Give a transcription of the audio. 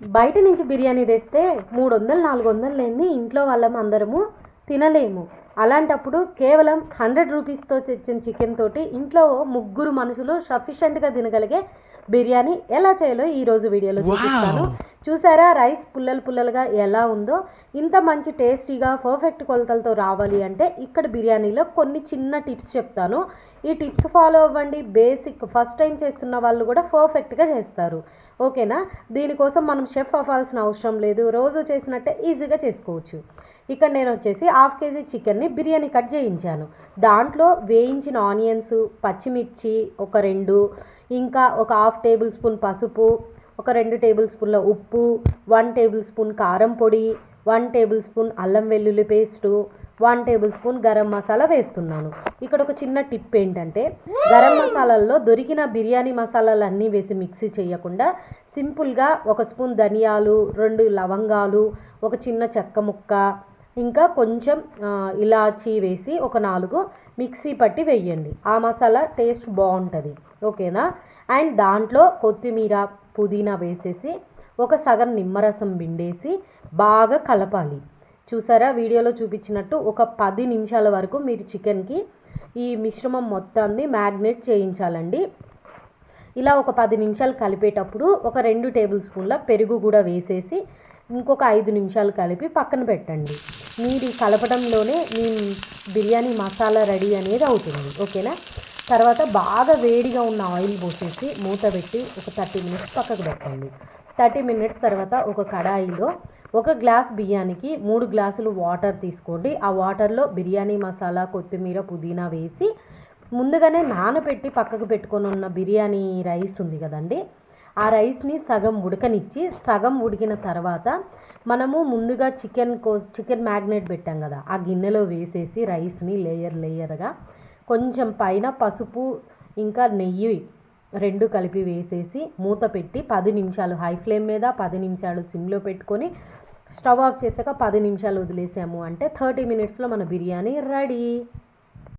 బయట నుంచి బిర్యానీ తెస్తే 300 400 లేనిది ఇంట్లో వాళ్ళం అందరము తినలేము. అలాంటప్పుడు కేవలం 100 రూపీస్తో తెచ్చిన చికెన్ తోటి ఇంట్లో ముగ్గురు మనుషులు సఫిషియెంట్గా తినగలిగే బిర్యానీ ఎలా చేయాలో ఈరోజు వీడియోలో చూపిస్తాను. చూసారా రైస్ పుల్లలు పుల్లలుగా ఎలా ఉందో. ఇంత మంచి టేస్టీగా పర్ఫెక్ట్ కొలతలతో రావాలి అంటే ఇక్కడ బిర్యానీలో కొన్ని చిన్న టిప్స్ చెప్తాను. ఈ టిప్స్ ఫాలో అవ్వండి. బేసిక్ ఫస్ట్ టైం చేస్తున్న వాళ్ళు కూడా పర్ఫెక్ట్గా చేస్తారు. ఓకేనా? దీనికోసం మనం షెఫ్ అవ్వాల్సిన అవసరం లేదు. రోజు చేసినట్టే ఈజీగా చేసుకోవచ్చు. ఇక్కడ నేను వచ్చేసి 1/2 kg చికెన్ని బిర్యానీ కట్ చేయించాను. దాంట్లో వేయించిన ఆనియన్స్, పచ్చిమిర్చి ఒక 2, ఇంకా ఒక 1/2 టేబుల్ స్పూన్ పసుపు, ఒక 2 టేబుల్ స్పూన్ల ఉప్పు, 1 టేబుల్ స్పూన్ కారం పొడి, 1 టేబుల్ స్పూన్ అల్లం వెల్లుల్లి paste, 1 table spoon garam masala వేస్తున్నాను. ఇక్కడ ఒక చిన్న టిప్ ఏంటంటే గరం మసాలాల్లో దొరికిన బిర్యానీ మసాలాలన్నీ వేసి మిక్సీ చేయకుండా సింపుల్గా 1 స్పూన్ ధనియాలు, 2 లవంగాలు, ఒక చిన్న చెక్క ముక్క, ఇంకా కొంచెం ఇలాచీ వేసి ఒక 4 మిక్సీ పట్టి వేయండి. ఆ మసాలా టేస్ట్ బాగుంటుంది. ఓకేనా? అండ్ దాంట్లో కొత్తిమీర, పుదీనా వేసేసి ఒక సగం నిమ్మరసం పిండేసి బాగా కలపాలి. చూసారా వీడియోలో చూపించినట్టు ఒక 10 నిమిషాల వరకు మీరు చికెన్కి ఈ మిశ్రమం మొత్తాన్ని మ్యాగ్నేట్ చేయించాలండి. ఇలా ఒక 10 నిమిషాలు కలిపేటప్పుడు ఒక 2 టేబుల్ స్పూన్ల పెరుగు కూడా వేసేసి ఇంకొక 5 నిమిషాలు కలిపి పక్కన పెట్టండి. మీరు కలపడంలోనే మీ బిర్యానీ మసాలా రెడీ అనేది అవుతుంది. ఓకేనా? తర్వాత బాగా వేడిగా ఉన్న ఆయిల్ పోసేసి మూత పెట్టి ఒక 30 మినిట్స్ పక్కకు పెట్టండి. 30 మినిట్స్ తర్వాత ఒక కడాయిలో 1 గ్లాస్ బియ్యానికి 3 గ్లాసులు వాటర్ తీసుకోండి. ఆ వాటర్లో బిర్యానీ మసాలా, కొత్తిమీర, పుదీనా వేసి ముందుగానే నానబెట్టి పక్కకు పెట్టుకొని ఉన్న బిర్యానీ రైస్ ఉంది కదండి, ఆ రైస్ని సగం ఉడకనిచ్చి, సగం ఉడికిన తర్వాత మనము ముందుగా చికెన్ మ్యాగ్నేట్ పెట్టాం కదా, ఆ గిన్నెలో వేసేసి రైస్ని లేయర్గా కొంచెం పైన పసుపు ఇంకా నెయ్యి 2 కలిపి వేసేసి మూత పెట్టి 10 నిమిషాలు హై ఫ్లేమ్ మీద, 10 నిమిషాలు సిమ్లో పెట్టుకొని స్టవ్ ఆఫ్ చేసాక 10 నిమిషాలు వదిలేసాము అంటే 30 మినిట్స్లో మన బిర్యానీ రెడీ.